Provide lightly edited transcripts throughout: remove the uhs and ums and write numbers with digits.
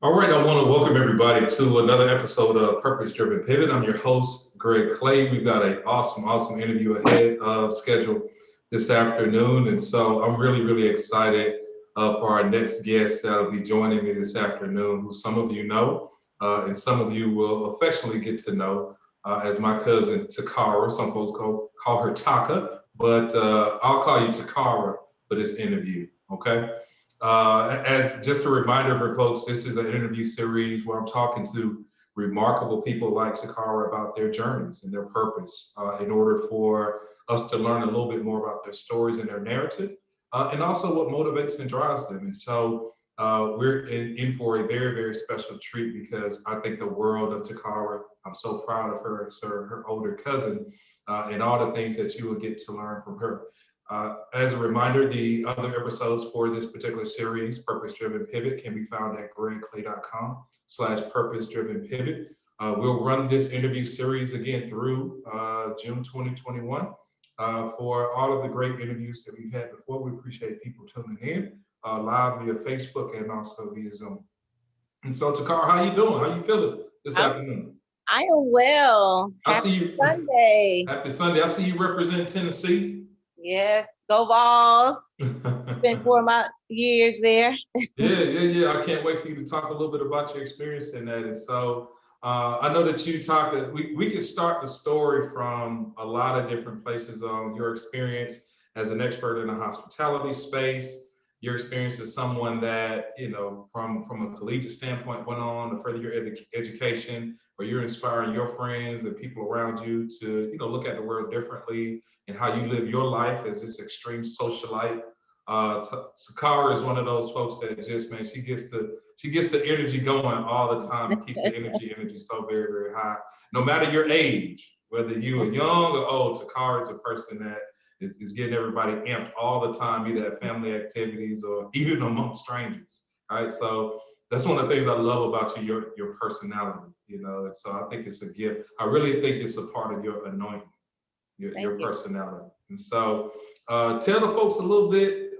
All right, I want to welcome everybody to another episode of Purpose Driven Pivot. I'm your host, Greg Clay. We've got an awesome interview ahead of schedule this afternoon. And so I'm really excited for our next guest that'll be joining me this afternoon, who some of you know, and some of you will affectionately get to know as my cousin Takara. Some folks call her Taka, but I'll call you Takara for this interview, okay? As just a reminder for folks, this is an interview series where I'm talking to remarkable people like Takara about their journeys and their purpose in order for us to learn a little bit more about their stories and their narrative, and also what motivates and drives them. And so we're in for a very special treat because I think the world of Takara. I'm so proud of her as her older cousin, and all the things that you will get to learn from her. As a reminder, the other episodes for this particular series, Purpose Driven Pivot, can be found at gregclay.com/purpose driven pivot. We'll run this interview series again through June 2021 for all of the great interviews that we've had before. We appreciate people tuning in live via Facebook and also via Zoom. And so, Takara, how you doing? How you feeling this afternoon? I am well. I see Happy you. Sunday. Happy Sunday. I see you represent Tennessee. Yes, go Vols. Spent 4 years there. Yeah. I can't wait for you to talk a little bit about your experience in that. And so I know that you talk, we can start the story from a lot of different places on your experience as an expert in the hospitality space, your experience as someone that, from a collegiate standpoint went on to further your education, where you're inspiring your friends and people around you to, look at the world differently and how you live your life as this extreme socialite. Sakara is one of those folks that just, man, she gets the energy going all the time and keeps the energy so very high. No matter your age, whether you are young or old, Takara is a person that is getting everybody amped all the time, either at family activities or even amongst strangers. All right, so that's one of the things I love about you, your personality, and so I think it's a gift. I really think it's a part of your anointing, your personality. And so tell the folks a little bit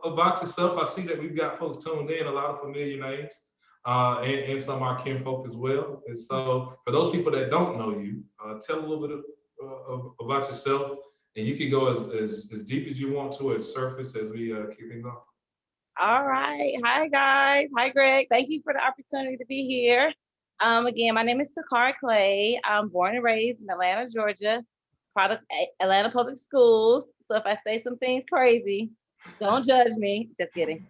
about yourself. I see that we've got folks tuned in, a lot of familiar names, and some of our kinfolk as well. And so for those people that don't know you, tell a little bit about yourself, and you can go as deep as you want to, as surface as we kick things off. All right. Hi, guys. Hi, Greg. Thank you for the opportunity to be here. Again, my name is Takara Clay. I'm born and raised in Atlanta, Georgia, product Atlanta Public Schools. So if I say some things crazy, don't judge me. Just kidding.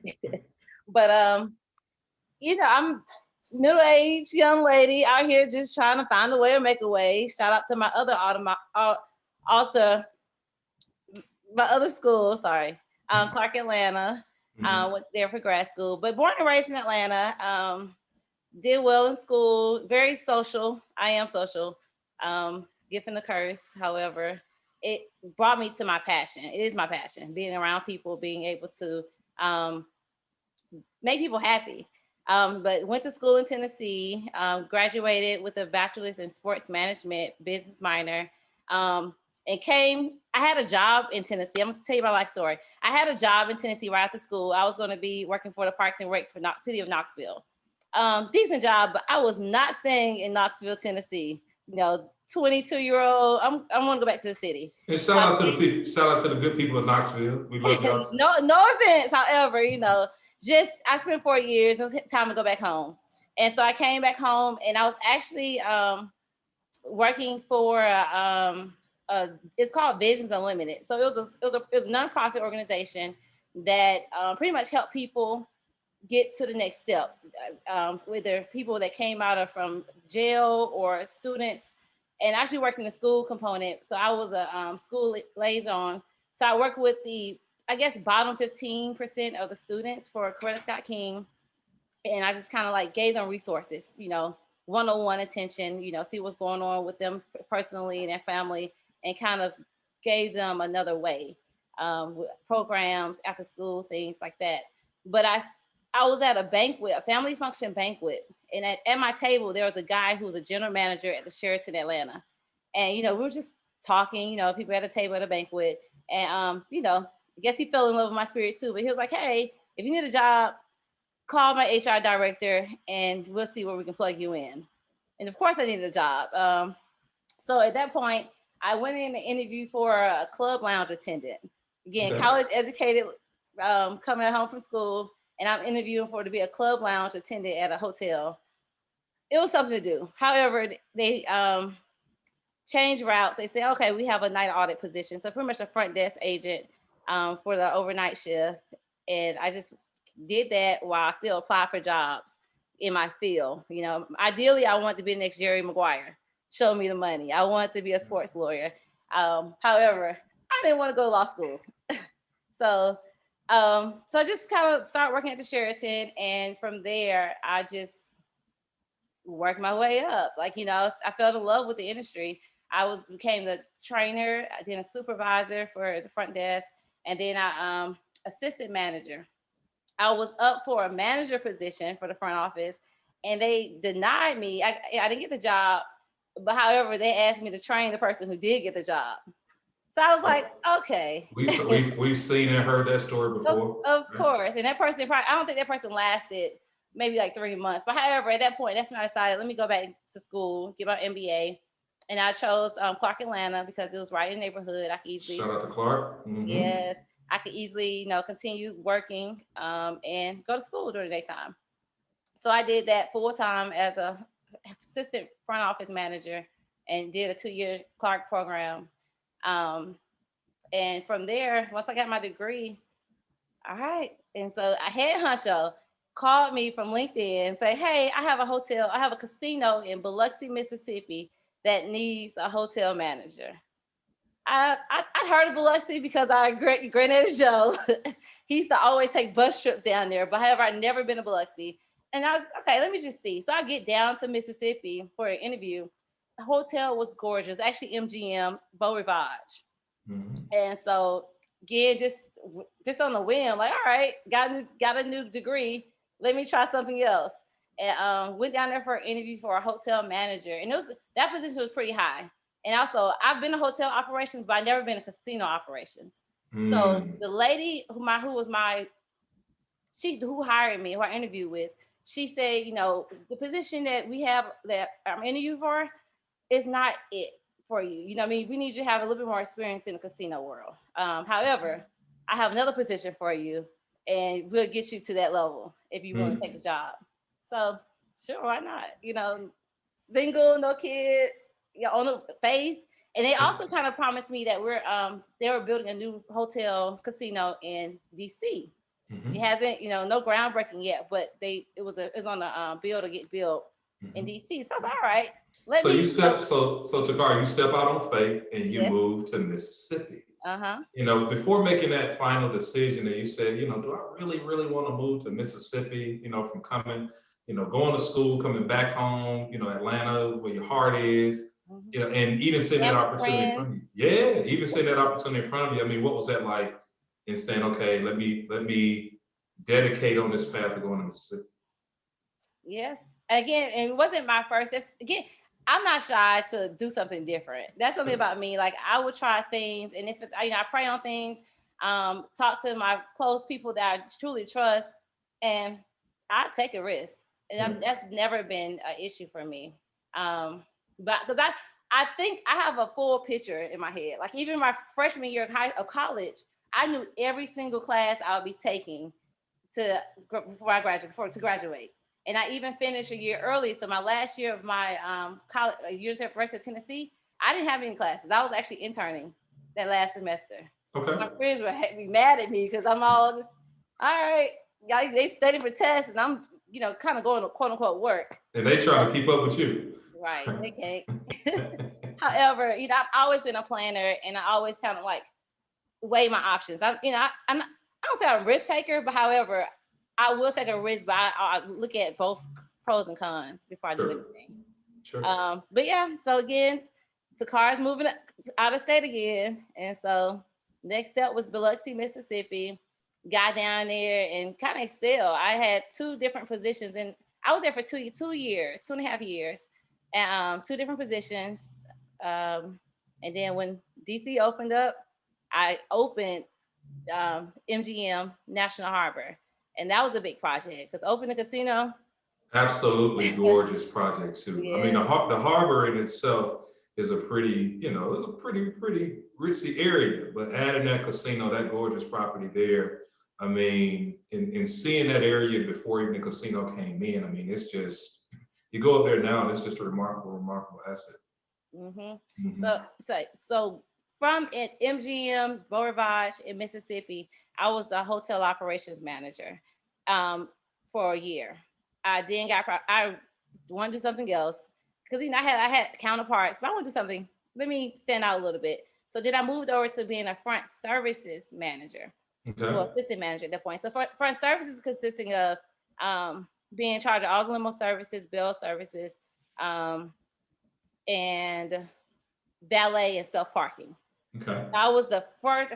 But I'm middle-aged young lady out here just trying to find a way or make a way. Shout out to my other also my other school. Sorry, Clark Atlanta. Went there for grad school, but born and raised in Atlanta. Did well in school. Very social. I am social. Gift and a curse. However, it brought me to my passion. It is my passion, being around people, being able to make people happy. But went to school in Tennessee, graduated with a bachelor's in sports management, business minor, and I had a job in Tennessee. I'm going to tell you my life story. I had a job in Tennessee right after school. I was going to be working for the Parks and Recs for city of Knoxville. Decent job, but I was not staying in Knoxville, Tennessee. 22-year-old. I want to go back to the city. And shout out to the people. Shout out to the good people of Knoxville. We love y'all. No offense, however, just I spent 4 years. It was time to go back home, and so I came back home, and I was actually working for it's called Visions Unlimited. So it was a nonprofit organization that pretty much helped people get to the next step, whether people that came out from jail or students, and actually worked in the school component. So I was a school liaison. So I worked with bottom 15% of the students for Coretta Scott King. And I just kind of gave them resources, one-on-one attention, see what's going on with them personally and their family, and kind of gave them another way, programs, after school, things like that. But I was at a banquet, a family function banquet, and at my table, there was a guy who was a general manager at the Sheraton Atlanta. And, we were just talking, people at a table at a banquet. And, I guess he fell in love with my spirit too. But he was like, hey, if you need a job, call my HR director and we'll see where we can plug you in. And of course, I needed a job. So at that point, I went in and interviewed for a club lounge attendant. Again, Okay. college educated, coming home from school, and I'm interviewing for to be a club lounge attendant at a hotel. It was something to do. However, they changed routes. They said, okay, we have a night audit position. So pretty much a front desk agent for the overnight shift. And I just did that while I still applied for jobs in my field. You know, ideally, I want to be the next Jerry Maguire. Show me the money. I want to be a sports lawyer. However, I didn't want to go to law school. So I just kind of started working at the Sheraton. And from there, I just worked my way up. Like, you know, I fell in love with the industry. Became the trainer, then a supervisor for the front desk, and then I assistant manager. I was up for a manager position for the front office, and they denied me. I didn't get the job, but however, they asked me to train the person who did get the job. So I was like, okay. We've seen and heard that story before. Of course. And that person probably, I don't think that person lasted maybe like 3 months. But however, at that point, that's when I decided, let me go back to school, get my MBA. And I chose Clark, Atlanta, because it was right in the neighborhood. I could easily, Shout out to Clark. yes, I could easily, continue working and go to school during the daytime. So I did that full time as a assistant front office manager and did a 2-year Clark program. And from there, once I got my degree, all right. And so I had Huncho called me from LinkedIn and say, hey, I have a casino in Biloxi, Mississippi that needs a hotel manager. I heard of Biloxi because our granddaddy Joe, he used to always take bus trips down there. But however, I'd never been to Biloxi. And I was, okay, let me just see. So I get down to Mississippi for an interview. The hotel was gorgeous, actually MGM, Beau Rivage. And so again, just on a whim, like, all right, got a new degree. Let me try something else. And went down there for an interview for a hotel manager. And that position was pretty high. And also, I've been in hotel operations, but I've never been in casino operations. So the lady who hired me, who I interviewed with, she said, the position that we have that I'm interviewing for is not it for you. You know what I mean? We need you to have a little bit more experience in the casino world. However, I have another position for you and we'll get you to that level if you want to take the job. So sure, why not? Single, no kids, on the faith. And they also kind of promised me that they were building a new hotel casino in DC. It hasn't, no groundbreaking yet, but it was on the bill to get built in DC. So I was like, all right. So Takara, you step out on faith and you move to Mississippi. Before making that final decision, and you said, do I really, really want to move to Mississippi? From coming, going to school, coming back home, Atlanta, where your heart is, and even seeing that opportunity in front of you. Yeah, even seeing that opportunity in front of you. I mean, what was that like in saying, okay, let me dedicate on this path of going to Mississippi? Yes. Again, and it wasn't my first. I'm not shy to do something different. That's something about me. Like, I would try things, and if it's, I pray on things, talk to my close people that I truly trust, and I take a risk. And that's never been an issue for me. But because I think I have a full picture in my head. Like, even my freshman year of college, I knew every single class I would be taking to graduate. And I even finished a year early. So my last year of my college, University of Tennessee, I didn't have any classes. I was actually interning that last semester. Okay. My friends would be mad at me because I'm all just, all right, y'all, they studying for tests, and I'm, kind of going to quote unquote work. And they trying to keep up with you. Right, they can't. However, I've always been a planner, and I always kind of like weigh my options. I don't say I'm a risk taker, but however, I will take a risk, but I look at both pros and cons before I do anything. Sure. But yeah, so again, Takara's moving out of state again. And so next step was Biloxi, Mississippi. Got down there and kind of excel. I had 2 different positions, and I was there for 2 years, 2.5 years, and 2 different positions. And then when DC opened up, I opened MGM National Harbor. And that was a big project because open a casino. Absolutely gorgeous project too. I mean, Yeah. the harbor in itself is a pretty, it's a pretty ritzy area. But adding that casino, that gorgeous property there, I mean, in seeing that area before even the casino came in, I mean, it's just you go up there now and it's just a remarkable asset. hmm Hmm. So from at MGM Beau Rivage in Mississippi, I was the hotel operations manager um, for a year. I then I wanted to do something else because I had counterparts, but I want to do something. Let me stand out a little bit. So then I moved over to being a front services manager, Okay. well, assistant manager at that point. So front services consisting of being in charge of all the limo services, bill services, um, and valet and self parking. Okay. I was the first.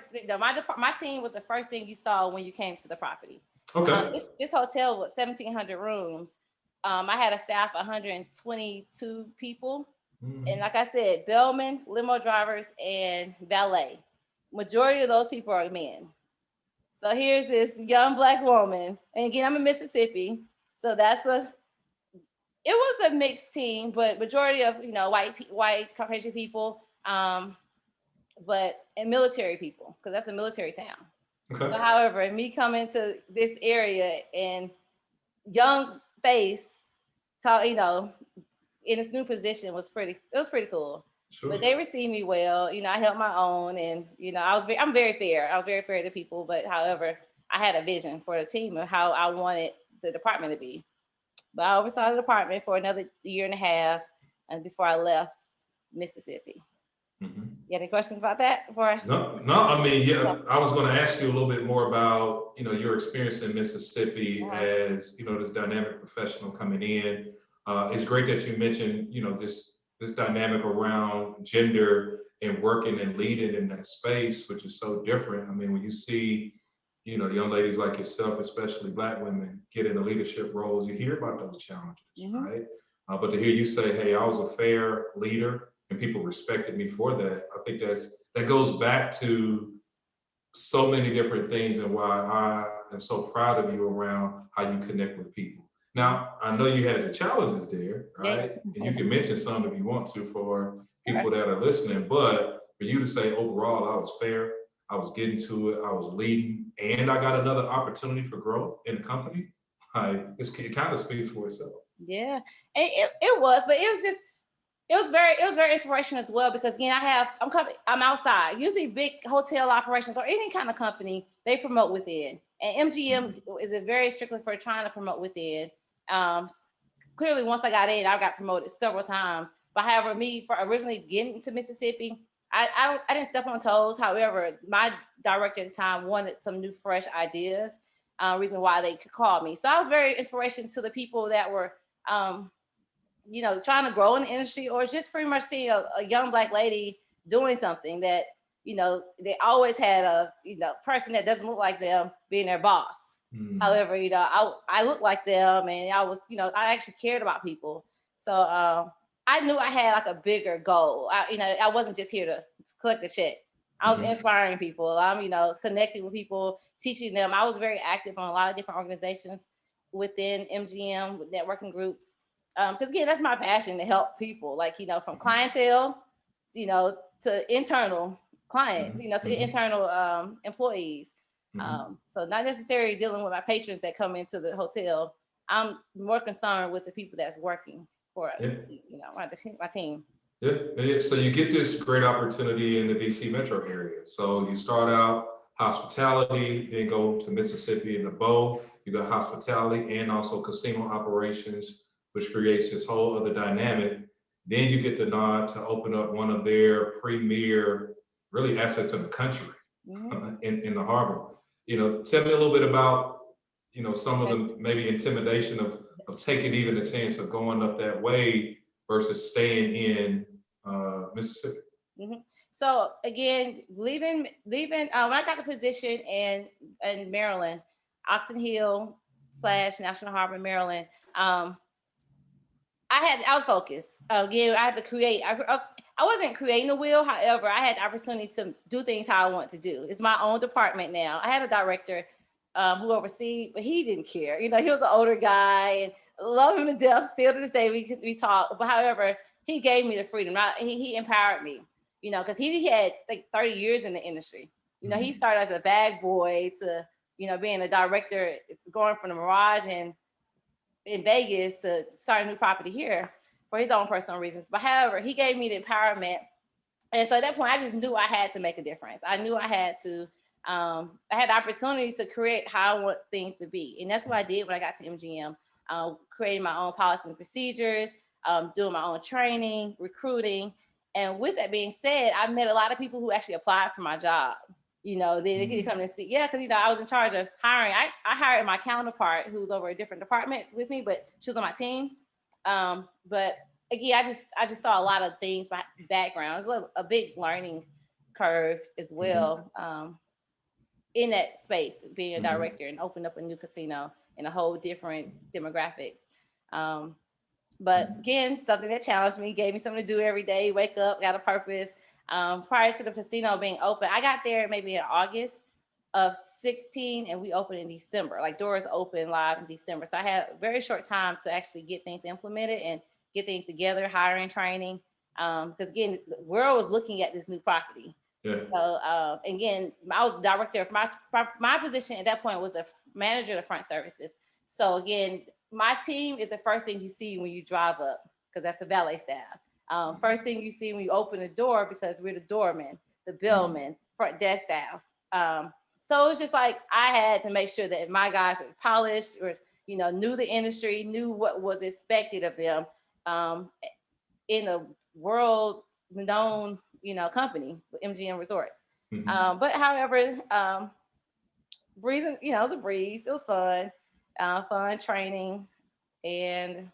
My team was the first thing you saw when you came to the property. Okay. This hotel was 1,700 rooms. I had a staff of 122 people, and Mhm. like I said, bellmen, limo drivers, and valet. Majority of those people are men. So here's this young black woman, and again, I'm in Mississippi, so it was a mixed team, but majority of white Caucasian people. But and military people, because that's a military town. So, Okay. however, me coming to this area and young face, talk, in this new position it was pretty cool. Sure. But they received me well. I held my own, and I'm very fair. I was very fair to people, but however, I had a vision for the team of how I wanted the department to be. But I oversaw the department for another year and a half, and before I left Mississippi. Mhm. You got any questions about that before? No, no. I mean, yeah. I was going to ask you a little bit more about, your experience in Mississippi Uh-huh. as, this dynamic professional coming in. It's great that you mentioned, this dynamic around gender and working and leading in that space, which is so different. I mean, when you see, young ladies like yourself, especially Black women, get into leadership roles, you hear about those challenges, Mhm. right? But to hear you say, "Hey, I was a fair leader," and people respected me for that, I think that goes back to so many different things and why I am so proud of you around how you connect with people. Now, I know you had the challenges there, Yeah. right? And you can mention some if you want to for Sure. people that are listening, but for you to say overall, I was fair, I was getting to it, I was leading, and I got another opportunity for growth in the company, it kind of speaks for itself. Yeah. And it was, but it was very inspirational as well because again, I'm outside. Usually big hotel operations or any kind of company, they promote within. And MGM is a very strictly for trying to promote within. Um, Clearly once I got in, I got promoted several times. But however, me for originally getting to Mississippi, I didn't step on toes. However, my director at the time wanted some new, fresh ideas. Reason why they could call me. So I was very inspiration to the people that were trying to grow in the industry or just pretty much seeing a young black lady doing something that, they always had a, person that doesn't look like them being their boss. Mm. However, I look like them and I was, I actually cared about people. So I knew I had like a bigger goal. I wasn't just here to collect a check. I was Mhm. inspiring people. I'm, connecting with people, teaching them. I was very active on a lot of different organizations within MGM, with networking groups because again, that's my passion to help people, like from clientele, to internal clients, Mhm. to Mhm. internal employees. Mhm. So not necessarily dealing with my patrons that come into the hotel. I'm more concerned with the people that's working for Yeah. my team. Yeah, yeah. So you get this great opportunity in the DC metro area. So you start out hospitality, then go to Mississippi in the Bow. You got hospitality and also casino operations, which creates this whole other dynamic. Then you get the nod to open up one of their premier, really assets in the country, Mhm. in the harbor. Tell me a little bit about, some of Okay. the maybe intimidation of taking even the chance of going up that way versus staying in Mississippi. Mhm. So again, leaving when I got the position in Maryland, Oxon Hill / National Harbor, Maryland. Um, I was focused. Again, I had to create. I wasn't creating the wheel. However, I had the opportunity to do things how I want to do. It's my own department now. I had a director who oversees, but he didn't care. He was an older guy and love him to death. Still to this day, we talk. But however, he gave me the freedom. He empowered me, because he had like 30 years in the industry. He started as a bag boy to, being a director, going from the Mirage in Vegas to start a new property here for his own personal reasons. But however, he gave me the empowerment. And so at that point, I just knew I had to make a difference. I knew I had to, I had the opportunity to create how I want things to be. And that's what I did when I got to MGM, creating my own policies and procedures, doing my own training, recruiting. And with that being said, I met a lot of people who actually applied for my job. They could come and see, because, I was in charge of hiring. I hired my counterpart who was over a different department with me, but she was on my team. But again, I just saw a lot of things by background. It was a big learning curve as well, in that space, being a director and opened up a new casino in a whole different demographics. But again, something that challenged me, gave me something to do every day, wake up, got a purpose. Prior to the casino being open, I got there maybe in August of 16 and we opened in December. Like doors open live in December. So I had a very short time to actually get things implemented and get things together, hiring, training. Because again, the world was looking at this new property. Yeah. So again, I was director. My position at that point was a manager of front services. So again, my team is the first thing you see when you drive up, because that's the valet staff. First thing you see when you open the door, because we're the doorman, the bellman, front desk staff. So it was just like I had to make sure that my guys were polished, or knew the industry, knew what was expected of them in a world-known company, MGM Resorts. But however, breezing, it was a breeze. It was fun, fun training, and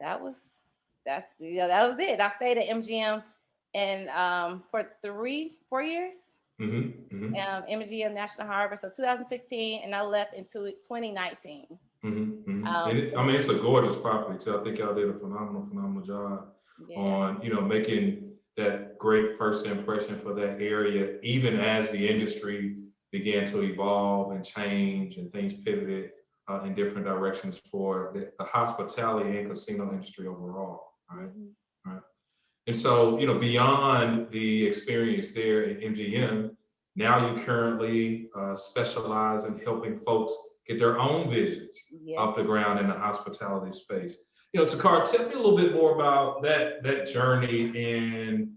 that was it. I stayed at MGM and for 3-4 years. MGM National Harbor, so 2016, and I left into 2019. It's a gorgeous property too. I think y'all did a phenomenal job on making that great first impression for that area, even as the industry began to evolve and change and things pivoted in different directions for the hospitality and casino industry overall. Right. And so, beyond the experience there at MGM, now you currently specialize in helping folks get their own visions off the ground in the hospitality space. Takara, tell me a little bit more about that journey and,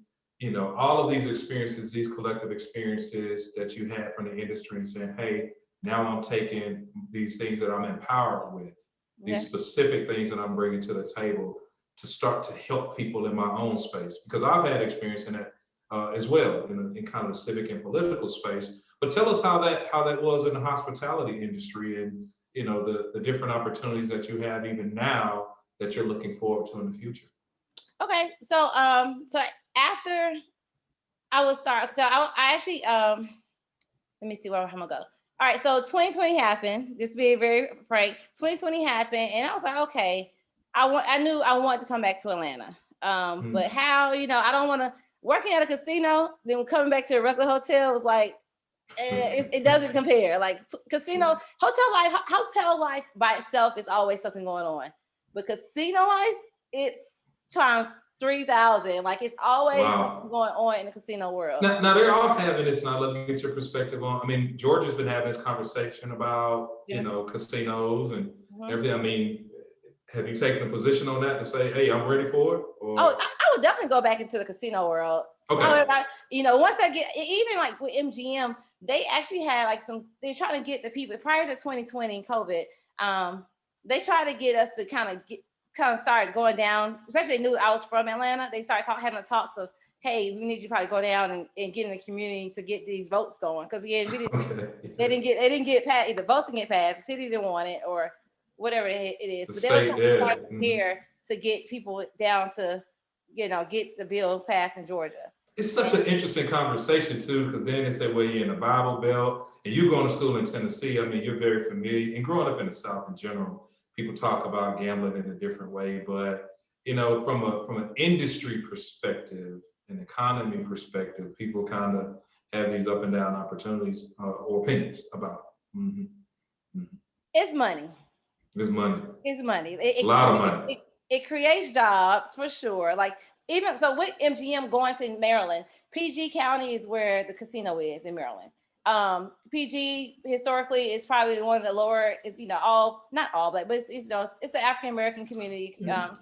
all of these experiences, these collective experiences that you had from the industry and saying, hey, now I'm taking these things that I'm empowered with, these specific things that I'm bringing to the table to start to help people in my own space. Because I've had experience in that as well, in kind of the civic and political space. But tell us how that was in the hospitality industry and, the different opportunities that you have even now that you're looking forward to in the future. Okay, so after I will start, so I actually let me see where I'm gonna go. All right, so 2020 happened. This being very frank, 2020 happened, and I was like, okay, I knew I wanted to come back to Atlanta, but how? I don't want to working at a casino, then coming back to a regular hotel was like, it doesn't compare. Like hotel life by itself is always something going on, but casino life, it's times 3,000. Like it's always something going on in the casino world. Now they're all having this. Now let me get your perspective on. Georgia's been having this conversation about casinos and everything. Have you taken a position on that to say, hey, I'm ready for it? Or? Oh, I would definitely go back into the casino world. Okay. However, once I get, even like with MGM, they actually had they're trying to get the people prior to 2020 COVID. They tried to get us to kind of start going down, especially they knew I was from Atlanta. They started having the talks of, hey, we need you to probably go down and get in the community to get these votes going. Because again, they didn't get passed, the votes didn't get passed, the city didn't want it, or whatever it is. But they were starting here to get people down to, get the bill passed in Georgia. It's such an interesting conversation too, because then they say, well, you're in the Bible Belt and you're going to school in Tennessee. You're very familiar, and growing up in the South in general, people talk about gambling in a different way. But, from an industry perspective, an economy perspective, people kind of have these up and down opportunities or opinions about Mm-hmm. It's money. It's money. It's money. A lot of money. It creates jobs for sure. Like even so with MGM going to Maryland, PG County is where the casino is in Maryland. PG historically is probably one of the lower, is all, not all black, but it's it's an African American community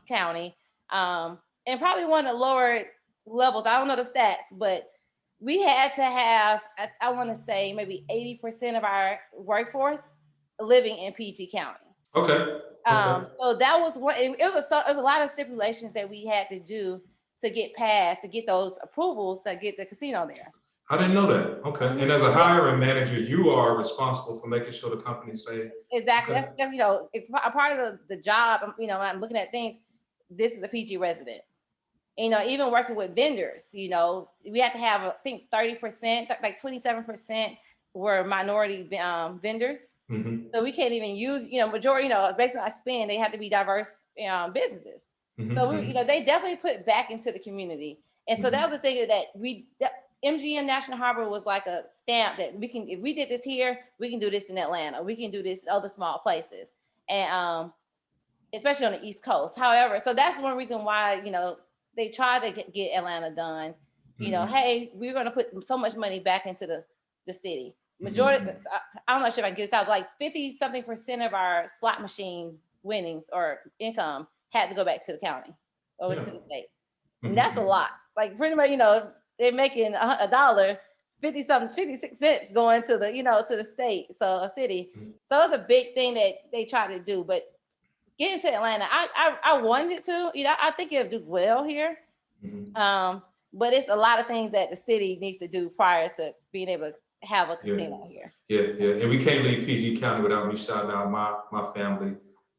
county. And probably one of the lower levels. I don't know the stats, but we had to have, I want to say maybe 80% of our workforce living in PG County. Okay. So that was what it was a lot of stipulations that we had to do to get passed, to get those approvals to get the casino there. I didn't know that. Okay. And as a hiring manager, you are responsible for making sure the company stay. Exactly. Okay. That's a part of the job. I'm looking at things. This is a PG resident. Even working with vendors, we had to have, I think 30%, like 27% were minority vendors. Mm-hmm. So we can't even use, majority, based on our spend, they have to be diverse businesses. Mm-hmm. So they definitely put back into the community. And so that was the thing that MGM National Harbor was like a stamp that we can, if we did this here, we can do this in Atlanta. We can do this in other small places. And especially on the East Coast. However, so that's one reason why, they tried to get Atlanta done. Hey, we're going to put so much money back into the city. Majority, I'm not sure if I can get this out, like 50-something% of our slot machine winnings or income had to go back to the county or to the state. And that's a lot. Like pretty much, they're making $1, 56 cents going to the, to the state, so a city. So it's a big thing that they try to do. But getting to Atlanta, I wanted to, I think it'll do well here. But it's a lot of things that the city needs to do prior to being able to have a casino here. Yeah. And we can't leave PG County without me shouting out my family,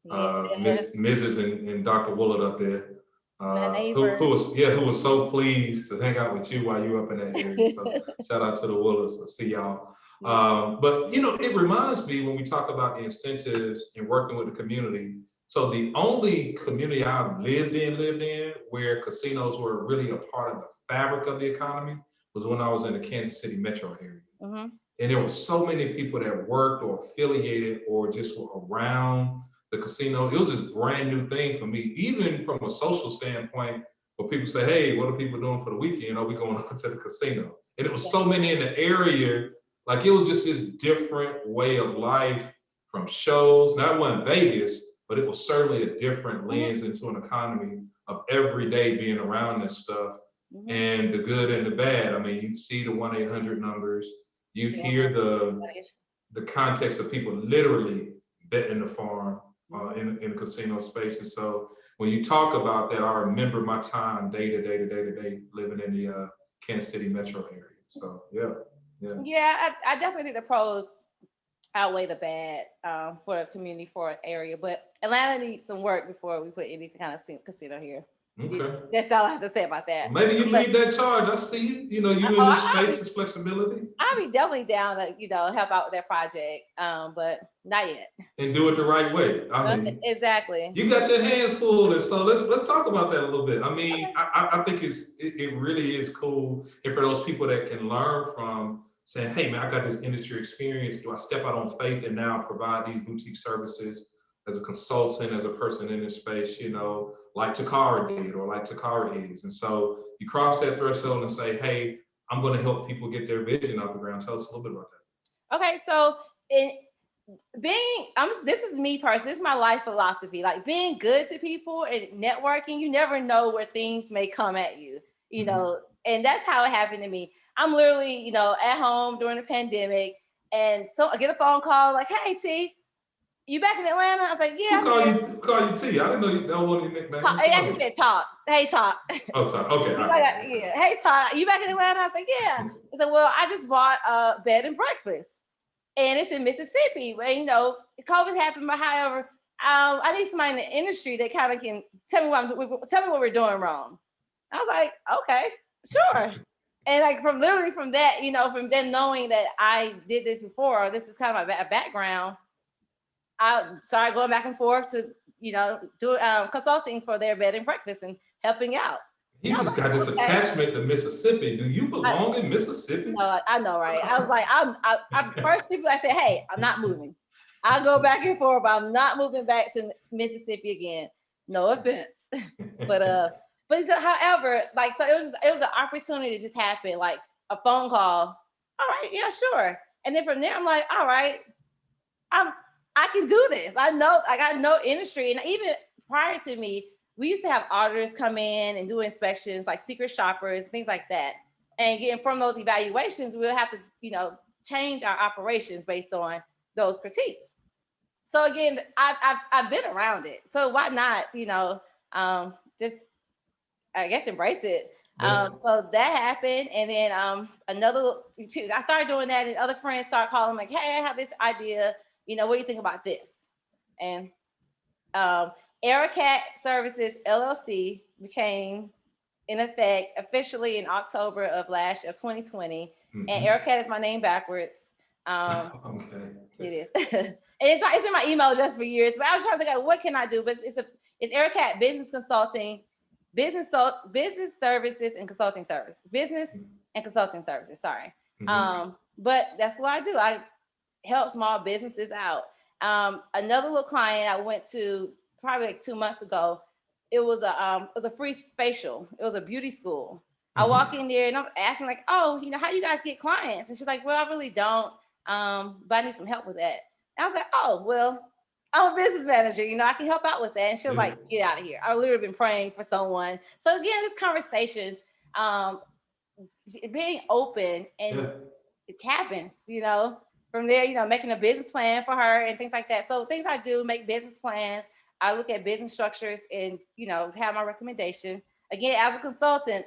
Mrs. and Dr. Willard up there. Who was so pleased to hang out with you while you were up in that area. So shout out to the Willards. I'll see y'all. But it reminds me when we talk about the incentives and working with the community. So the only community I've lived in where casinos were really a part of the fabric of the economy was when I was in the Kansas City metro area. And there were so many people that worked or affiliated or just were around the casino. It was this brand new thing for me, even from a social standpoint, where people say, hey, what are people doing for the weekend? We going up to the casino. And it was so many in the area, like it was just this different way of life from shows. Now it wasn't Vegas, but it was certainly a different lens into an economy of every day being around this stuff and the good and the bad. I mean, you see the 1-800 numbers, you hear the context of people literally betting the farm in casino spaces. So when you talk about that, I remember my time day to day living in the Kansas City metro area. So yeah, I definitely think the pros outweigh the bad for the community, for an area, but Atlanta needs some work before we put any kind of casino here. Okay. That's all I have to say about that. Maybe you lead that charge. I see you in this space, this flexibility. I'll be definitely down to help out with that project, but not yet. And do it the right way. I mean, exactly. You got your hands full, and so let's talk about that a little bit. I mean, I think it really is cool, and for those people that can learn from saying, hey man, I got this industry experience. Do I step out on faith and now provide these boutique services as a consultant, as a person in this space, like Takara did or like Takara is. And so you cross that threshold and say, hey, I'm going to help people get their vision off the ground. Tell us a little bit about that. Okay, so this is me personally, this is my life philosophy, like being good to people and networking. You never know where things may come at you, and that's how it happened to me. I'm literally, at home during the pandemic, and so I get a phone call like, hey T, you back in Atlanta? I was like, yeah. Who call you T? I didn't know that was one of your nicknames. He actually said Talk. Hey Talk. Oh, Talk. Okay. Yeah. Hey Talk, you back in Atlanta? I was like, yeah. He said, well, I just bought a bed and breakfast, and it's in Mississippi. Where COVID happened, but however, I need somebody in the industry that kind of can tell me what we're doing wrong. I was like, okay, sure. And like from that, from them knowing that I did this before, or this is kind of my background, I started going back and forth to, do consulting for their bed and breakfast and helping out. You just got this Okay. attachment to Mississippi. Do you belong in Mississippi? No, I know, right? I was like, I'm first people I said, hey, I'm not moving. I'll go back and forth, but I'm not moving back to Mississippi again. No offense. But so, however, like, so it was an opportunity to just happen, like a phone call. All right, yeah, sure. And then from there, I'm like, all right, I'm I can do this. I know industry. And even prior to me, we used to have auditors come in and do inspections, like secret shoppers, things like that. And again, from those evaluations, we'll have to, change our operations based on those critiques. So again, I've been around it. So why not, just I guess embrace it. Yeah. So that happened, and then I started doing that, and other friends start calling like, "Hey, I have this idea. What do you think about this?" And um, Aerocat Services LLC became in effect officially in October of 2020, and Mm-hmm. Aerocat is my name backwards. Okay. It is. And it's in my email address for years, but I was trying to think of what can I do. But it's Aerocat Business Consulting, business services and consulting service, business and consulting services. Sorry. Mm-hmm. But that's what I do. I help small businesses out. Another little client I went to probably like 2 months ago. It was a free facial. It was a beauty school. I walk in there and I'm asking like, oh, how you guys get clients? And she's like, well, I really don't. But I need some help with that. And I was like, oh, well, I'm a business manager. I can help out with that. And she was Yeah. like, get out of here. I've literally been praying for someone. So again, this conversation, um, being open and Yeah. it happens, from there, making a business plan for her and things like that. So things I do, make business plans. I look at business structures and, have my recommendation. Again, as a consultant,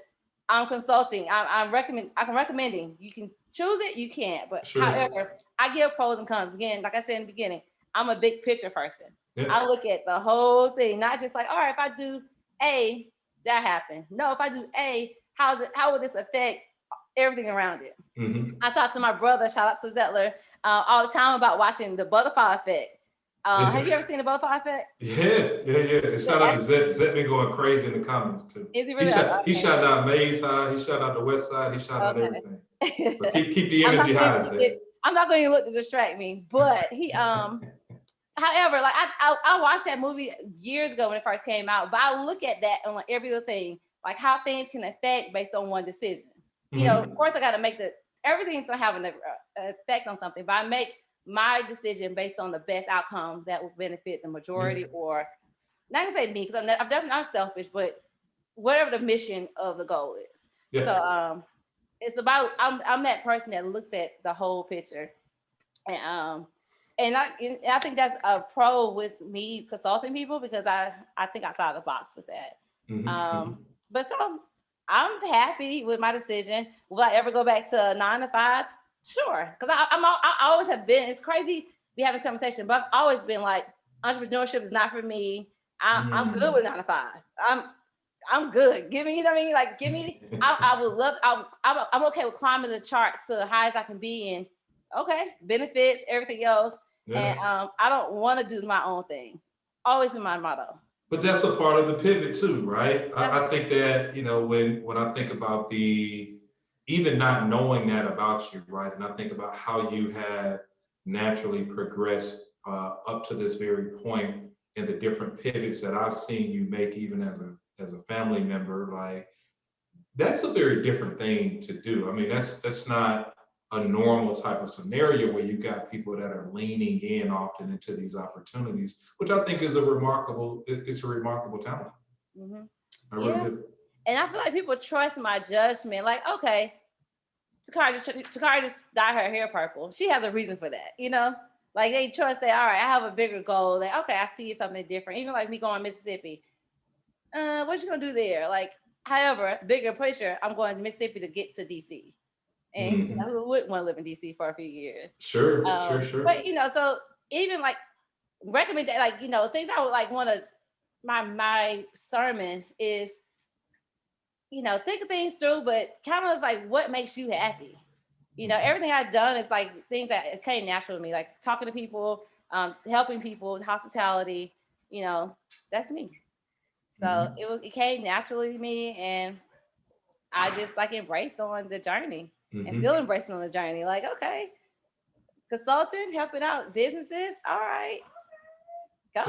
I'm consulting. I'm recommending. You can choose it, you can't. But Sure. however, I give pros and cons. Again, like I said in the beginning, I'm a big picture person. Yeah. I look at the whole thing, not just like, all right, if I do A, that happened. No, if I do A, how will this affect everything around it? Mm-hmm. I talk to my brother, shout out to Zettler, all the time about watching the butterfly effect. Yeah. Have you ever seen the butterfly effect? Yeah. And shout out to Zet. Zet been going crazy in the comments too. Is he really? He shot out Maze High. He shot out the West Side. He shot out everything. So keep the energy high, Zet. I'm not going to look to distract me, but he however, like I watched that movie years ago when it first came out, but I look at that on every little thing, like how things can affect based on one decision. Of course, I got to make everything's going to have an effect on something, but I make my decision based on the best outcome that will benefit the majority, or not gonna say me, because I'm definitely not selfish, but whatever the mission of the goal is. Yeah. So it's about I'm that person that looks at the whole picture, and I think that's a pro with me consulting people, because I think outside the box with that. But so I'm happy with my decision. Will I ever go back to a 9 to 5? Sure, because I always have been. It's crazy we have this conversation, but I've always been like, entrepreneurship is not for me. I'm good with 9 to 5. I'm good. Give me, you know what I mean? Like, give me. I would love. I'm okay with climbing the charts to the highest I can be, and okay, benefits, everything else. Yeah. And I don't want to do my own thing. Always been my motto. But that's a part of the pivot too, right? I think that, when I think about even not knowing that about you, right? And I think about how you have naturally progressed up to this very point, and the different pivots that I've seen you make, even as a family member, like, that's a very different thing to do. I mean, that's not a normal type of scenario where you've got people that are leaning in often into these opportunities, which I think is a remarkable talent. Mm-hmm. I really do. And I feel like people trust my judgment. Like, okay, Takara just dyed her hair purple. She has a reason for that, Like, they trust that, all right, I have a bigger goal. Like, okay, I see something different. Even like me going to Mississippi. What you gonna do there? Like, however, bigger picture, I'm going to Mississippi to get to DC. And who wouldn't want to live in DC for a few years? Sure. But so even like recommend that, like, things I would like want to. My sermon is, think of things through, but kind of like what makes you happy. Everything I've done is like things that came natural to me, like talking to people, helping people, hospitality. That's me. So it came naturally to me, and I just like embraced on the journey and still embracing on the journey. Like, okay, consulting, helping out businesses. All right, go.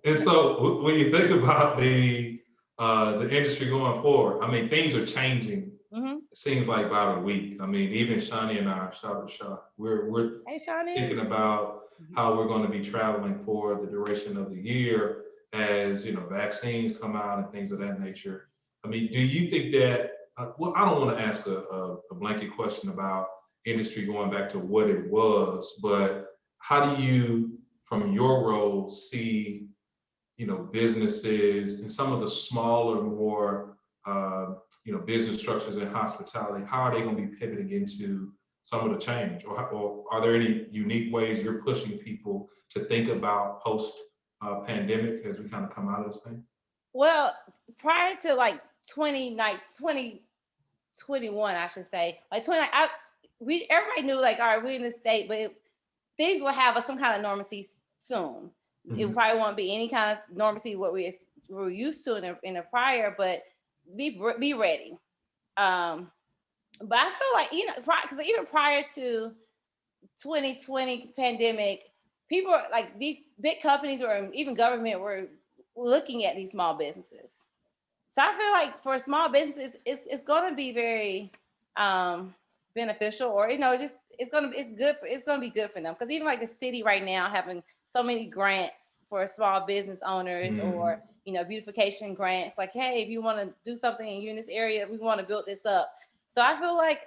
And so when you think about the industry going forward, I mean, things are changing. It seems like by the week. I mean, even Shani and I, shout out to Shaw, we're Hey, Shawnee. thinking about how we're going to be traveling for the duration of the year as, you know, vaccines come out and things of that nature. I mean, do you think that, well, I don't want to ask a blanket question about industry going back to what it was, but how do you, from your role, see, you know, businesses and some of the smaller, more, you know, business structures in hospitality, how are they going to be pivoting into some of the change? Or are there any unique ways you're pushing people to think about post pandemic as we kind of come out of this thing? Well, prior to like 2021, I should say, like 20, everybody knew like, all right, we're in this state, but things will have some kind of normalcy soon. It probably won't be any kind of normalcy what we're used to in the prior, but be ready. But I feel like, you know, because even prior to 2020 pandemic, people like these big companies or even government were looking at these small businesses. So I feel like for small businesses, it's going to be very beneficial, or you know, just it's going to be good for them, because even like the city right now having so many grants for small business owners, or you know, beautification grants. Like, hey, if you want to do something and you're in this area, we want to build this up. So I feel like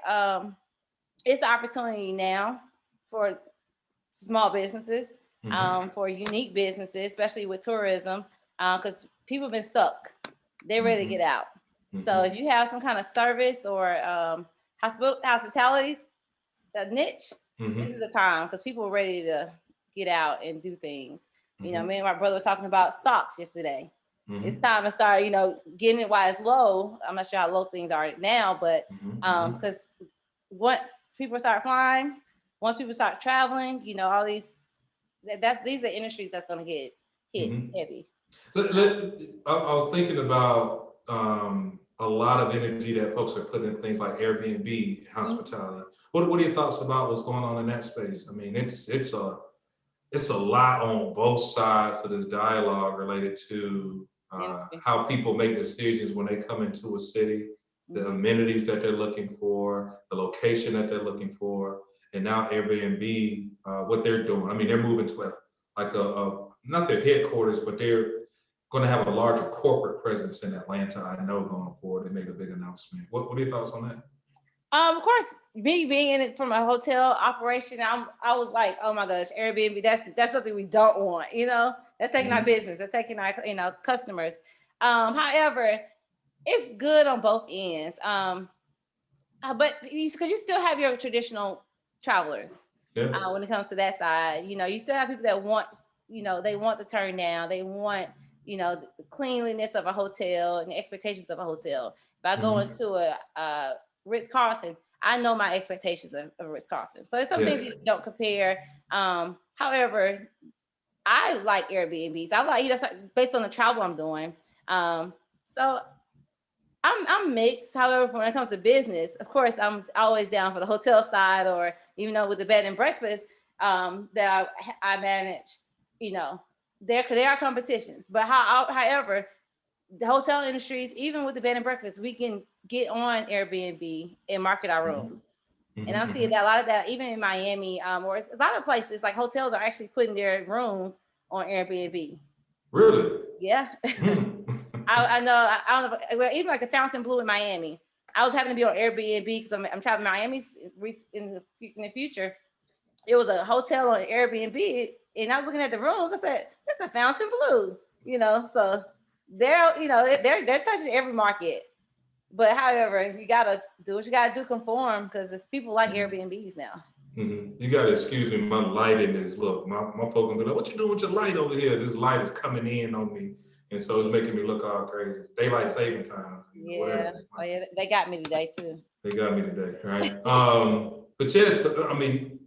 it's an opportunity now for small businesses, for unique businesses, especially with tourism, because people have been stuck. They're ready to get out. So if you have some kind of service or hospitality niche, this is the time, because people are ready to get out and do things. You know, me and my brother were talking about stocks yesterday. It's time to start, you know, getting it while it's low. I'm not sure how low things are now, but because once people start flying, once people start traveling, you know, all these these are industries that's going to get hit heavy. I was thinking about a lot of energy that folks are putting in things like Airbnb, hospitality. What are your thoughts about what's going on in that space? I mean, it's a lot on both sides of this dialogue related to how people make decisions when they come into a city, the amenities that they're looking for, the location that they're looking for, and now Airbnb, what they're doing. I mean, they're moving to a not their headquarters, but they're going to have a larger corporate presence in Atlanta. I know going forward, they made a big announcement. What are your thoughts on that? Of course, me being in it from a hotel operation, I was like, oh my gosh, Airbnb, that's something we don't want, you know, that's taking our business, that's taking our, you know, customers. However, it's good on both ends. But because you still have your traditional travelers when it comes to that side, you know, you still have people that want, you know, they want the turn down, they want, you know, the cleanliness of a hotel and the expectations of a hotel. If I go into a Ritz-Carlton, I know my expectations of Ritz-Carlton. So there's some things you don't compare. However, I like Airbnbs. I like, you know, based on the travel I'm doing. So I'm mixed. However, when it comes to business, of course, I'm always down for the hotel side, or even though with the bed and breakfast that I manage, you know, there are competitions. But however, the hotel industries, even with the bed and breakfast, we can get on Airbnb and market our rooms. And I'm seeing that a lot of that, even in Miami, or a lot of places, like hotels are actually putting their rooms on Airbnb. Really? Yeah. I know. I don't know. Well, even like the Fontainebleau in Miami, I was having to be on Airbnb because I'm traveling to Miami in the future. It was a hotel on Airbnb, and I was looking at the rooms. I said, "That's a Fontainebleau," you know. So they're touching every market. But however, you gotta do what you gotta do, conform, because people like Airbnbs now. You gotta excuse me, my lighting is, look, my folks gonna be like, what you doing with your light over here? This light is coming in on me. And so it's making me look all crazy. Daylight saving time. Yeah. Oh, yeah, they got me today too. They got me today, right? But yeah, I mean,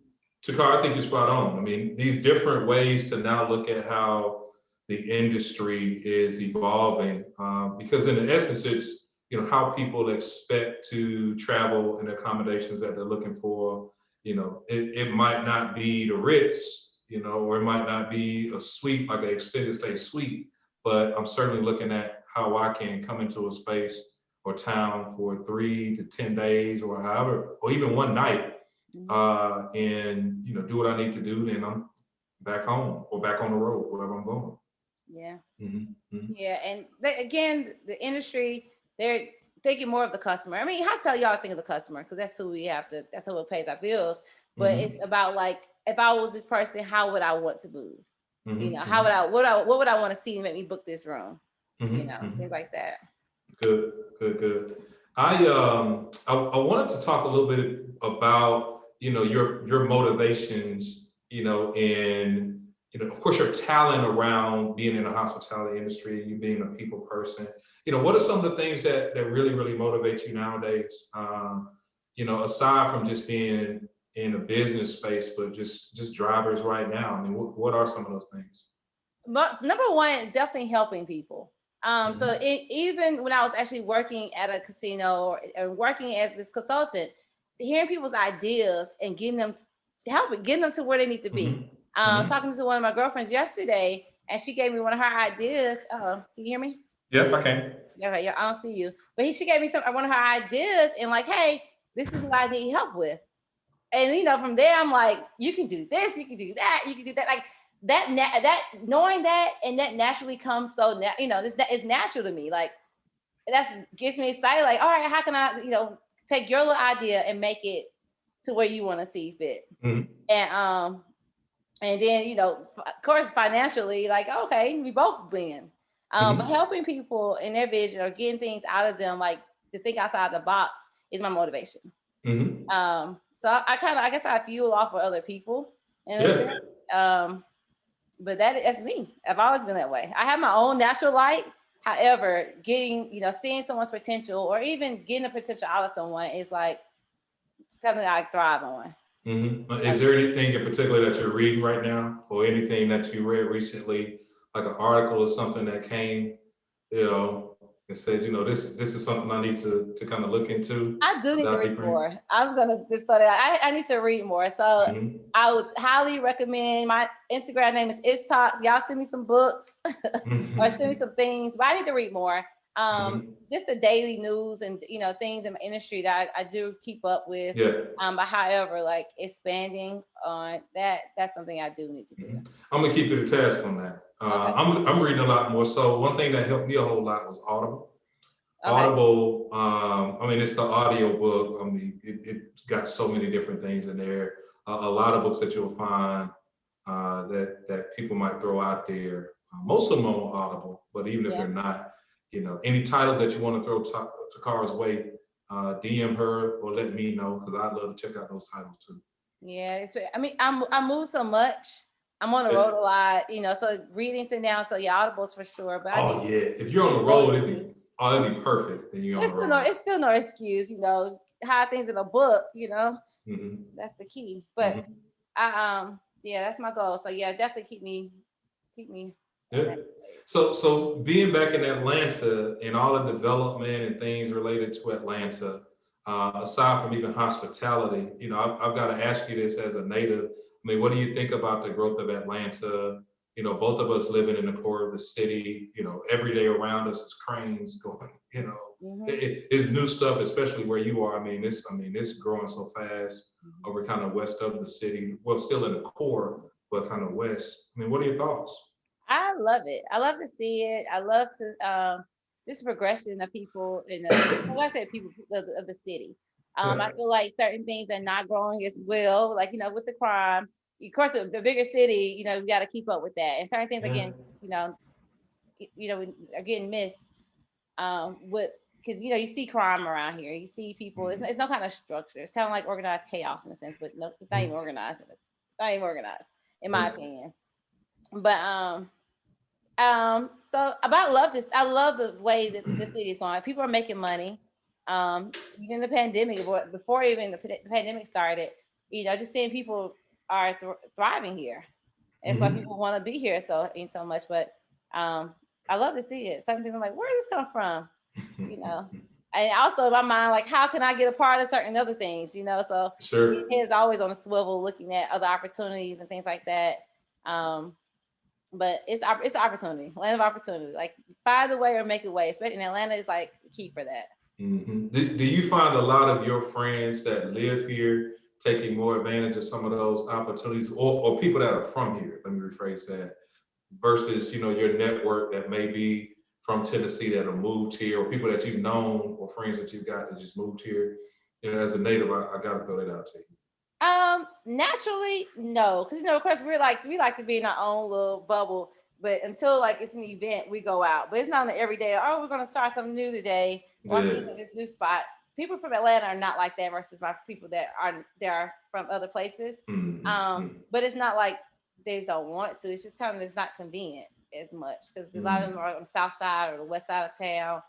Takara, I think you're spot on. I mean, these different ways to now look at how the industry is evolving, because in essence, it's, how people expect to travel and accommodations that they're looking for. It might not be the Ritz, or it might not be a suite, like an extended stay suite, but I'm certainly looking at how I can come into a space or town for 3 to 10 days or however, or even one night, and do what I need to do. Then I'm back home or back on the road, wherever I'm going. Yeah. Mm-hmm. Yeah. And again, the industry, they're thinking more of the customer. I mean, how to tell you always think of the customer, because that's who we have to, that's who pays our bills. But it's about like, if I was this person, how would I want to move? How would I, what would I want to see and make me book this room? Things like that. Good. I wanted to talk a little bit about, your motivations, and, of course, your talent around being in the hospitality industry, you being a people person. What are some of the things that really, really motivate you nowadays? Aside from just being in a business space, but just drivers right now. I mean, what are some of those things? But number one is definitely helping people. So even when I was actually working at a casino or working as this consultant, hearing people's ideas and getting them to where they need to be. Talking to one of my girlfriends yesterday, and she gave me one of her ideas. Can you hear me? Yep, I can. Okay, yeah, I don't see you. But she gave me one of her ideas, and like, hey, this is what I need help with. And from there, I'm like, you can do this, you can do that, you can do that. Like that knowing that, and that naturally comes it's natural to me. Like that gets me excited. Like, all right, how can I, take your little idea and make it to where you want to see fit? And then, of course, financially, like, okay, we both win. But helping people in their vision or getting things out of them, like to think outside the box, is my motivation. So I guess I fuel off of other people in a sense. But that's me. I've always been that way. I have my own natural light. However, getting, seeing someone's potential or even getting the potential out of someone is like something I thrive on. Is there anything in particular that you're reading right now, or anything that you read recently, like an article or something that came, and said, this is something I need to kind of look into? I do need to read more. I was gonna just start it. I need to read more. So I would highly recommend, my Instagram name is Talks. Y'all send me some books or send me some things, but I need to read more. Just the daily news and things in my industry that I do keep up with. But however, like expanding on that's something I do need to do. I'm gonna keep you to task on that. I'm reading a lot more. So one thing that helped me a whole lot was Audible. Audible, it's the audio book. It's got so many different things in there. A lot of books that you'll find that people might throw out there. Most of them are on Audible, but even if they're not, any titles that you want to throw Takara's way, DM her or let me know, because I'd love to check out those titles too. Yeah, I move so much. I'm on the road a lot, so reading, sitting down. So Audibles for sure. But if you're on the road, it'd be perfect. Then you're on the road. It's still no excuse, how things in a book, that's the key. But that's my goal. So definitely keep me. Yeah. So being back in Atlanta and all the development and things related to Atlanta, aside from even hospitality, I've got to ask you this as a native. What do you think about the growth of Atlanta? Both of us living in the core of the city, every day around us is cranes going, it's new stuff, especially where you are. It's growing so fast over kind of west of the city. Well, still in the core, but kind of west. What are your thoughts? I love it. I love to see it. I love to this progression of people people of the city. I feel like certain things are not growing as well, like with the crime. Of course, the bigger city, we got to keep up with that. And certain things again, are getting missed. Because you see crime around here. You see people. It's no kind of structure. It's kind of like organized chaos in a sense, but no, it's not even organized. It's not even organized, in my opinion. But so I love the way that the city is going. People are making money. Even the pandemic, before even the pandemic started, just seeing people are thriving here. That's why people want to be here so much. But I love to see it. Something I'm like, where does this come from? You know. And also in my mind, like, how can I get a part of certain other things? You know, so Sure. his always on a swivel, looking at other opportunities and things like that. Um, but it's an opportunity, land of opportunity. Like, find a way or make a way. Especially in Atlanta, is like key for that. Do you find a lot of your friends that live here taking more advantage of some of those opportunities, or people that are from here? Let me rephrase that. Versus, your network that may be from Tennessee that have moved here, or people that you've known, or friends that you've got that just moved here. As a native, I got to throw that out to you. Naturally, no, because of course, we like to be in our own little bubble. But until like it's an event, we go out. But it's not an everyday. Oh, we're gonna start something new today. Or I'm Yeah. thinking this new spot. People from Atlanta are not like that versus my people that are from other places. But it's not like they just don't want to. It's just kind of it's not convenient as much because a lot of them are on the south side or the west side of town.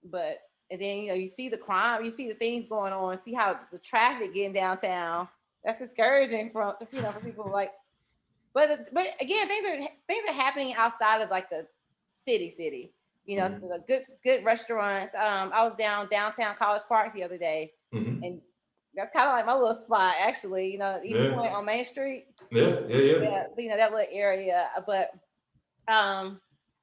But and then you see the crime, you see the things going on, see how the traffic getting downtown. That's discouraging for people like. But again, things are happening outside of like the city. The good restaurants. I was downtown College Park the other day, and that's kind of like my little spot actually. East Point on Main Street. Yeah. That little area. But I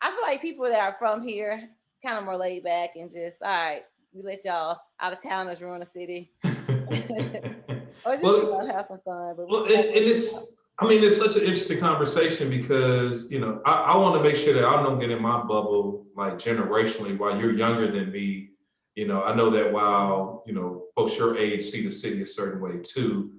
feel like people that are from here kind of more laid back and just all right. We let y'all out of towners ruin the city, or just Well, have some fun. But and it's such an interesting conversation because I want to make sure that I don't get in my bubble like generationally. While you're younger than me, I know that while folks your age see the city a certain way too.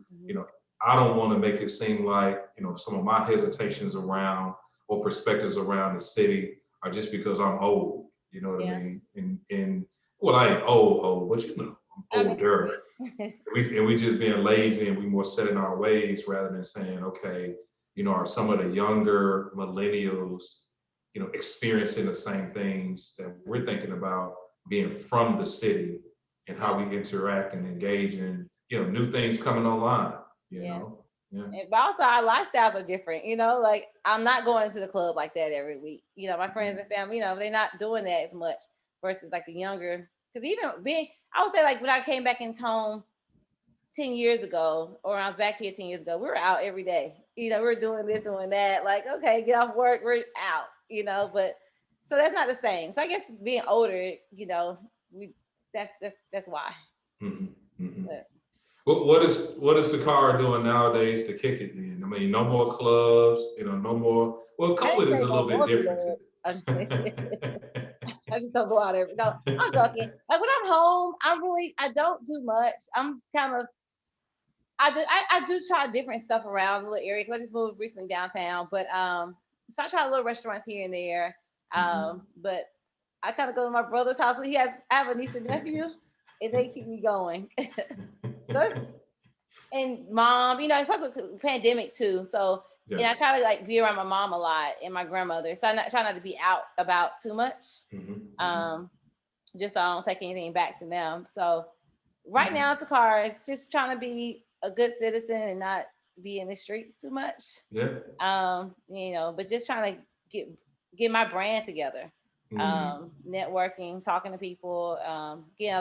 I don't want to make it seem like some of my hesitations around or perspectives around the city are just because I'm old. You know what I mean? And well, I ain't old, but I'm older. We just being lazy and we more set in our ways rather than saying, okay, are some of the younger millennials, experiencing the same things that we're thinking about being from the city and how we interact and engage in, new things coming online, know? Yeah. But also our lifestyles are different, like I'm not going to the club like that every week. My friends and family, they're not doing that as much versus like the younger. Because even I would say like when I came back in home 10 years ago, or I was back here 10 years ago, we were out every day. We were doing this, doing that. Like, okay, get off work, we're out, but so that's not the same. So I guess being older, that's why. But, What is the car doing nowadays to kick it then? I mean, no more clubs, no more. Well, COVID is a little bit different. I just don't go out every. No, I'm joking. Like when I'm home, I don't do much. I'm kind of. I do try different stuff around the little area because I just moved recently downtown. But so I try little restaurants here and there. But I kind of go to my brother's house. I have a niece and nephew, and they keep me going. And mom, plus with pandemic too. So and I try to like be around my mom a lot and my grandmother. So I try not to be out about too much. Just so I don't take anything back to them. So right now Takara is just trying to be a good citizen and not be in the streets too much. But just trying to get my brand together. Networking, talking to people. Again,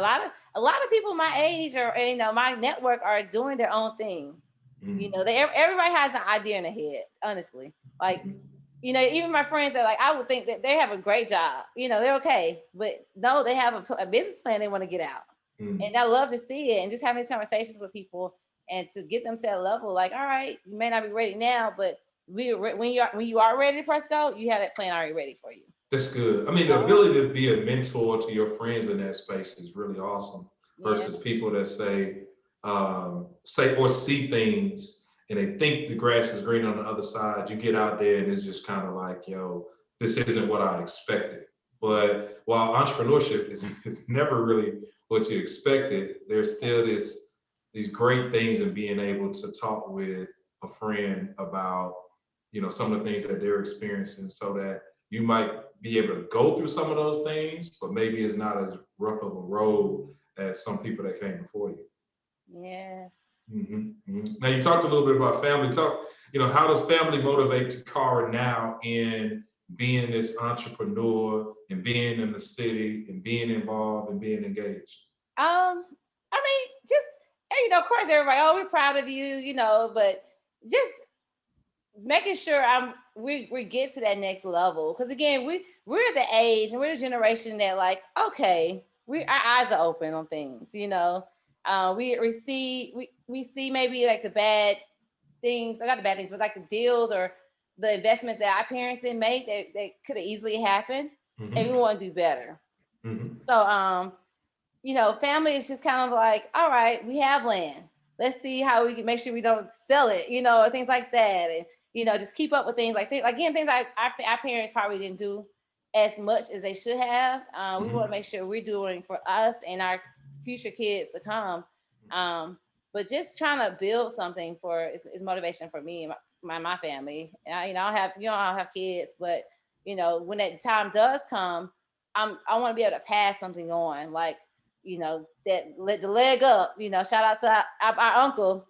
a lot of people my age or my network are doing their own thing. Everybody has an idea in their head, honestly. Like, even my friends that like I would think that they have a great job. They're okay, but no, they have a business plan they want to get out. And I love to see it and just having these conversations with people and to get them to that level. Like, all right, you may not be ready now, but when you are ready to press go, you have that plan already ready for you. That's good. I mean, the ability to be a mentor to your friends in that space is really awesome. Versus people that say or see things and they think the grass is green on the other side. You get out there and it's just kind of like, yo, this isn't what I expected. But while entrepreneurship is never really what you expected, there's still these great things in being able to talk with a friend about, some of the things that they're experiencing so that you might be able to go through some of those things, but maybe it's not as rough of a road as some people that came before you. Yes. Now you talked a little bit about family. How does family motivate Takara now in being this entrepreneur and being in the city and being involved and being engaged? I mean, just of course, everybody, oh, we're proud of you, but just making sure we get to that next level. Because again, we're the age and we're the generation that like, okay, our eyes are open on things, we see maybe like the bad things, or not the bad things, but like the deals or the investments that our parents didn't make that could have easily happened, and we want to do better. So family is just kind of like, all right, we have land. Let's see how we can make sure we don't sell it, or things like that. And, just keep up with things like again, things like our parents probably didn't do as much as they should have. We want to make sure we're doing for us and our future kids to come. But just trying to build something is motivation for me and my family. And I don't have kids, but when that time does come, I want to be able to pass something on, like, that let the leg up, shout out to our uncle,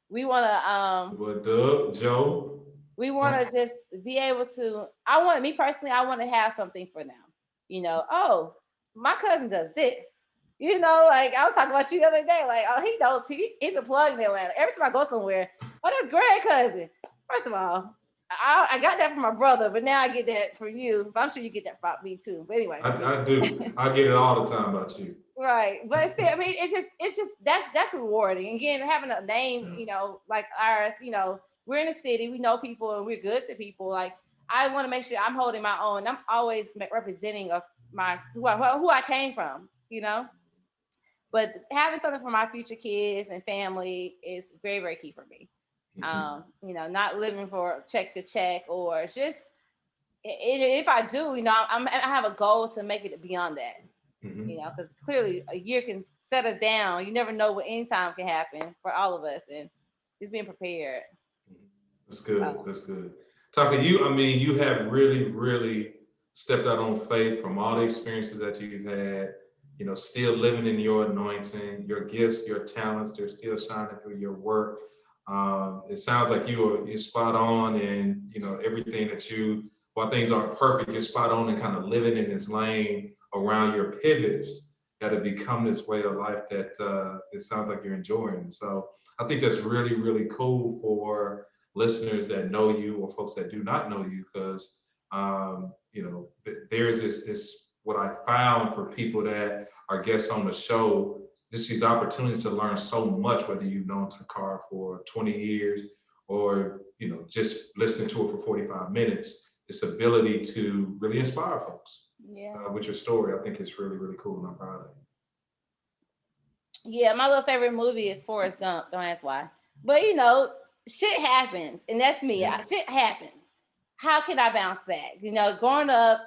we want to, what up, Joe? We want to just be able to, me personally, I want to have something for them, oh, my cousin does this, like I was talking about you the other day, like, oh, he knows, he's a plug in Atlanta. Every time I go somewhere, oh, that's Greg cousin. First of all, I got that from my brother, but now I get that from you. But I'm sure you get that from me too. But anyway, I do. I get it all the time about you. Right, but still, I mean, it's just that's rewarding. Again, having a name, like ours, we're in the city, we know people, and we're good to people. Like, I want to make sure I'm holding my own. I'm always representing of who I came from, But having something for my future kids and family is very, very key for me. Not living for check to check, or just if I do, I have a goal to make it beyond that. Because clearly a year can set us down. You never know what any time can happen for all of us, and just being prepared. That's good. That's good. Taka, you have really, really stepped out on faith from all the experiences that you've had. Still living in your anointing, your gifts, your talents. They're still shining through your work. It sounds like you're spot on, and everything that while things aren't perfect, you're spot on and kind of living in this lane around your pivots that have become this way of life that it sounds like you're enjoying. So I think that's really, really cool for listeners that know you or folks that do not know you, because there's this what I found for people that are guests on the show, just these opportunities to learn so much, whether you've known Takara for 20 years or just listening to it for 45 minutes. This ability to really inspire folks. With your story, I think it's really, really cool, and I'm proud of you. Yeah, my little favorite movie is Forrest Gump. Don't ask why, but shit happens, and that's me. Shit happens. How can I bounce back? Growing up,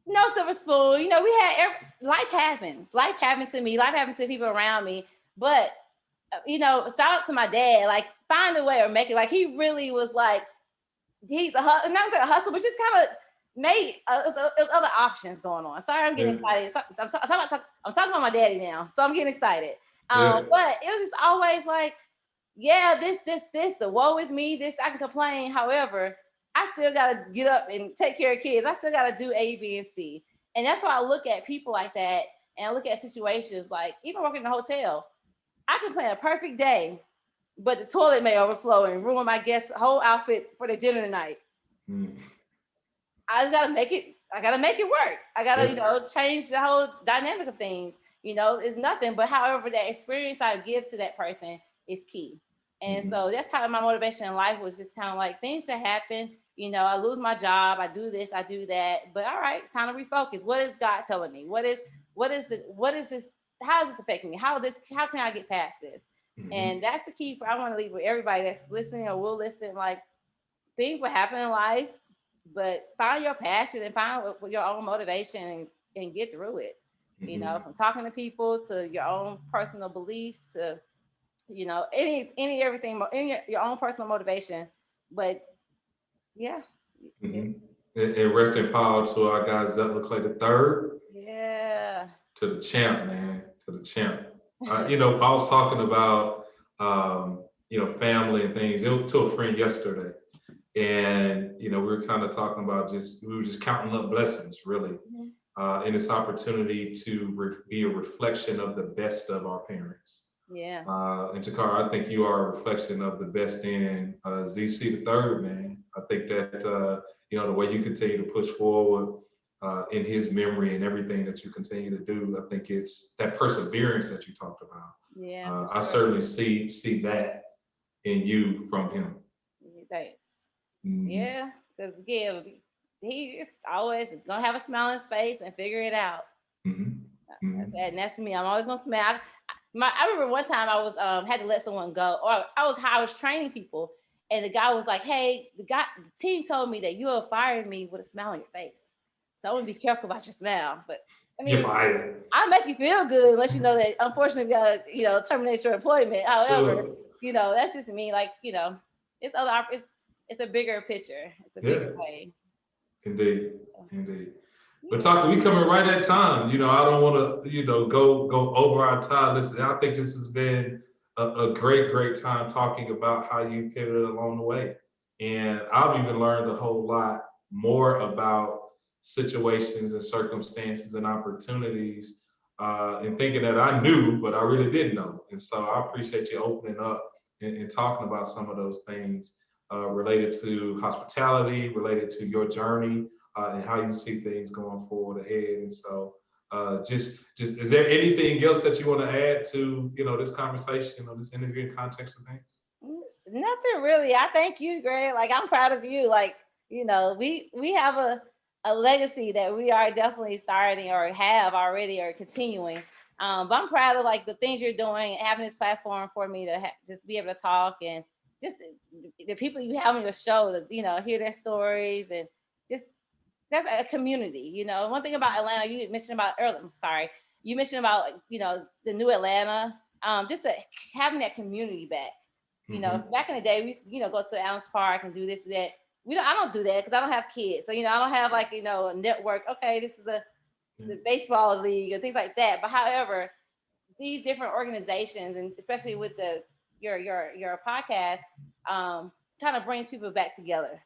no silver spoon. We had life happens. Life happens to me. Life happens to people around me. But shout out to my dad. Like, find a way or make it. Like, he really was like, he's not a hustle, but just kind of made there's other options going on. Sorry, I'm getting excited. I'm talking about my daddy now, so I'm getting excited. But it was just always like, this, the woe is me. This, I can complain. However, I still gotta get up and take care of kids. I still gotta do A, B, and C. And that's why I look at people like that, and I look at situations like, even working in a hotel, I can plan a perfect day, but the toilet may overflow and ruin my guest's whole outfit for the dinner tonight. I just gotta make it. I gotta make it work. I gotta, change the whole dynamic of things. It's nothing. But however, that experience I give to that person is key. And so that's how my motivation in life was, just kind of like, things that happen. I lose my job. I do this. I do that. But all right, it's time to refocus. What is God telling me? What is this? How does this affect me? How can I get past this? And that's the key I want to leave with everybody that's listening or will listen. Like, things will happen in life, but find your passion and find your own motivation and get through it. From talking to people to your own personal beliefs to, everything, your own personal motivation. But yeah. And rest in power to our guy Takara Clay the third. Yeah. To the champ, man. To the champ. I was talking about family and things to a friend yesterday, And, we were kind of talking about we were just counting up blessings, really. In this opportunity to be a reflection of the best of our parents. Yeah. And Takara, I think you are a reflection of the best in ZC the third, man. I think that, the way you continue to push forward in his memory and everything that you continue to do, I think it's that perseverance that you talked about. Yeah. I certainly see that in you from him. Thanks. Yeah, because again, he's always gonna have a smile on his face and figure it out. And that's me. I'm always gonna smile. I remember one time I was had to let someone go, or I was training people, and the guy was like, "Hey, the team told me that you will fire me with a smile on your face, so I want to be careful about your smile." But I mean, you're fired. I'll make you feel good unless you know that unfortunately terminate your employment. However, Sure. That's just me. Like it's other it's a bigger picture. It's a bigger way. Indeed. But we coming right at time. I don't want to, go over our time. Listen, I think this has been a great time talking about how you pivoted along the way. And I've even learned a whole lot more about situations and circumstances and opportunities and thinking that I knew, but I really didn't know. And so I appreciate you opening up and talking about some of those things related to hospitality, related to your journey, and how you see things going forward ahead. And so just is there anything else that you want to add to this conversation or this interview in context of things? Nothing really. I thank you, Greg. Like I'm proud of you. Like we have a legacy that we are definitely starting or have already or continuing. But I'm proud of like the things you're doing, having this platform for me to just be able to talk and just the people you have on your show to hear their stories and just that's a community. One thing about Atlanta, you mentioned about earlier. I'm sorry, you mentioned about the new Atlanta. Just having that community back. Back in the day, we used to go to Allen's Park and do this and that. I don't do that because I don't have kids. So I don't have like a network. Okay, this is the baseball league and things like that. But however, these different organizations and especially with your podcast, kind of brings people back together.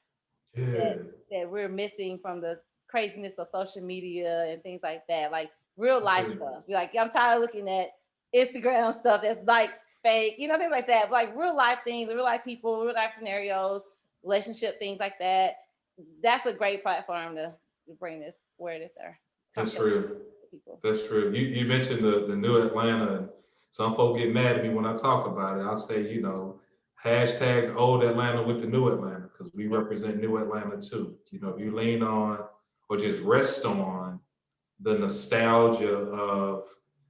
That we're missing from the craziness of social media and things like that, like real life stuff. Like I'm tired of looking at Instagram stuff that's like fake, things like that. But like real life things, real life people, real life scenarios, relationship things like that. That's a great platform to bring this where this are. That's real. That's true. You mentioned the new Atlanta. And some folk get mad at me when I talk about it. I say, hashtag old Atlanta with the new Atlanta because we represent new Atlanta too. If you lean on or just rest on the nostalgia of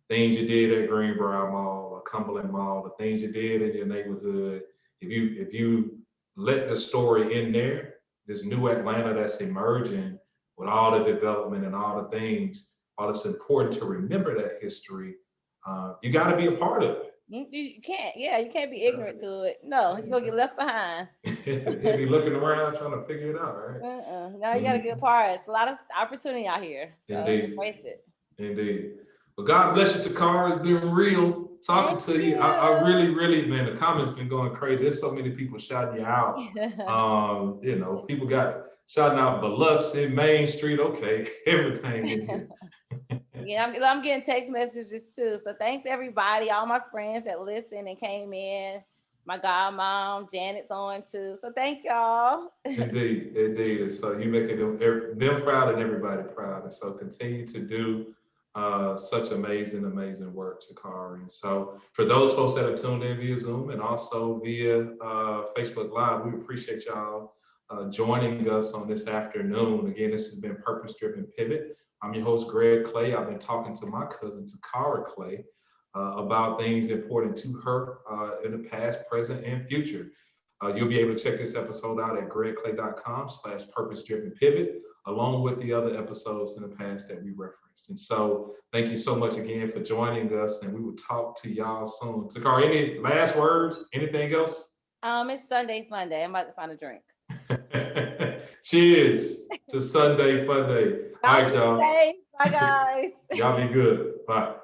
things you did at Greenbrier Mall or Cumberland Mall, the things you did in your neighborhood, if you let the story in there, this new Atlanta that's emerging with all the development and all the things, while it's important to remember that history, you got to be a part of it. You can't be ignorant to it. No, you're gonna get left behind. You'll be looking around trying to figure it out, right? Now you got to get a part. It's a lot of opportunity out here. So Indeed. Embrace it. Indeed. Well, God bless you, Takara. It's been real talking to you. I really, man, the comments been going crazy. There's so many people shouting you out. People got shouting out Biloxi, Main Street, okay, everything in here. Yeah, I'm getting text messages too. So thanks everybody, all my friends that listened and came in. My godmom, Janet's on too. So thank y'all. Indeed. And so you making them proud and everybody proud. And so continue to do such amazing work, Takara. And so for those folks that have tuned in via Zoom and also via Facebook Live, we appreciate y'all joining us on this afternoon. Again, this has been Purpose Driven Pivot. I'm your host, Greg Clay. I've been talking to my cousin, Takara Clay, about things important to her in the past, present, and future. You'll be able to check this episode out at gregclay.com/purpose-driven-pivot, along with the other episodes in the past that we referenced. And so thank you so much again for joining us, and we will talk to y'all soon. Takara, any last words? Anything else? It's Sunday Fun Day. I'm about to find a drink. Cheers to Sunday Fun Day. All right, y'all. Bye, guys. Y'all be good. Bye.